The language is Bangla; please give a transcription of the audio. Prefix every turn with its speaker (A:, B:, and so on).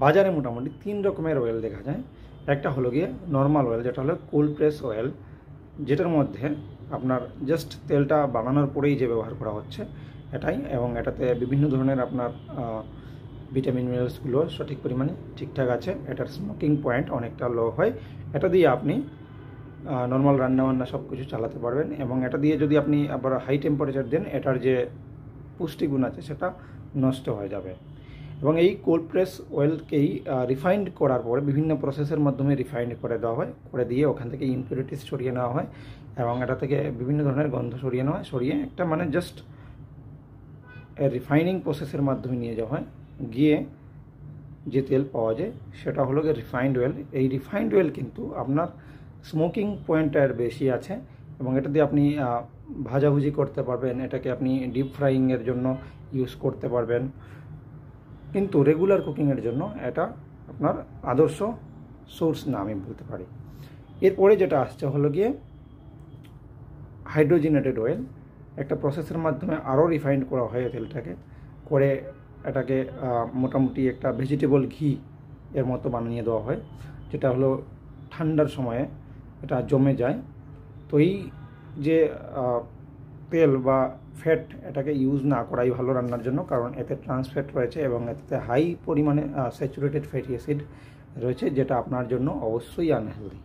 A: বাজারে মোটামুটি 3 রকমের অয়েল দেখা যায়। একটা হলো গিয়ে নর্মাল অয়েল, যেটা হলো কোল্ড প্রেস অয়েল, যেটার মধ্যে আপনার জাস্ট তেলটা বানানোর পরেই যে ব্যবহার করা হচ্ছে এটাই, এবং এটাতে বিভিন্ন ধরনের আপনার ভিটামিন মিনারেলসগুলো সঠিক পরিমাণে ঠিকঠাক আছে। এটার স্মোকিং পয়েন্ট অনেকটা লো হয়। এটা দিয়ে আপনি নর্মাল রান্নাবান্না সব কিছু চালাতে পারবেন, এবং এটা দিয়ে যদি আপনি আবার হাই টেম্পারেচার দেন এটার যে পুষ্টিগুণ আছে সেটা নষ্ট হয়ে যাবে। এবং এই কোল্ড প্রেস অয়েলকেই রিফাইন্ড করার পরে বিভিন্ন প্রসেসের মাধ্যমে রিফাইন্ড করে দেওয়া হয়, করে দিয়ে ওখান থেকে ইম্পিউরিটিস সরিয়ে নেওয়া হয়, এবং এটা থেকে বিভিন্ন ধরনের গন্ধ সরিয়ে নেওয়া হয়, সরিয়ে একটা মানে জাস্ট রিফাইনিং প্রসেসের মাধ্যমে নিয়ে যাওয়া হয়, গিয়ে যে তেল পাওয়া যায় সেটা হলো গিয়ে রিফাইন্ড অয়েল। এই রিফাইন্ড অয়েল কিন্তু আপনার স্মোকিং পয়েন্টটার বেশি আছে, এবং এটা দিয়ে আপনি ভাজাভুজি করতে পারবেন, এটাকে আপনি ডিপ ফ্রাইংয়ের জন্য ইউজ করতে পারবেন, কিন্তু রেগুলার কুকিংয়ের জন্য এটা আপনার আদর্শ সোর্স না আমি বলতে পারি। এরপরে যেটা আসছে হলো গিয়ে হাইড্রোজেনেটেড অয়েল। একটা প্রসেসের মাধ্যমে আরও রিফাইন্ড করা হয় তেলটাকে, করে এটাকে মোটামুটি একটা ভেজিটেবল ঘি এর মতো বানিয়ে দেওয়া হয়, যেটা হলো ঠান্ডার সময়ে এটা জমে যায়। তো এই যে তেল বা ফ্যাট, এটাকে ইউজ না করাই ভালো রান্নার জন্য, কারণ এতে ট্রান্স ফ্যাট রয়েছে এবং এতে হাই পরিমাণে স্যাচুরেটেড ফ্যাটি অ্যাসিড রয়েছে, যেটা আপনার জন্য অবশ্যই আনহেলদি।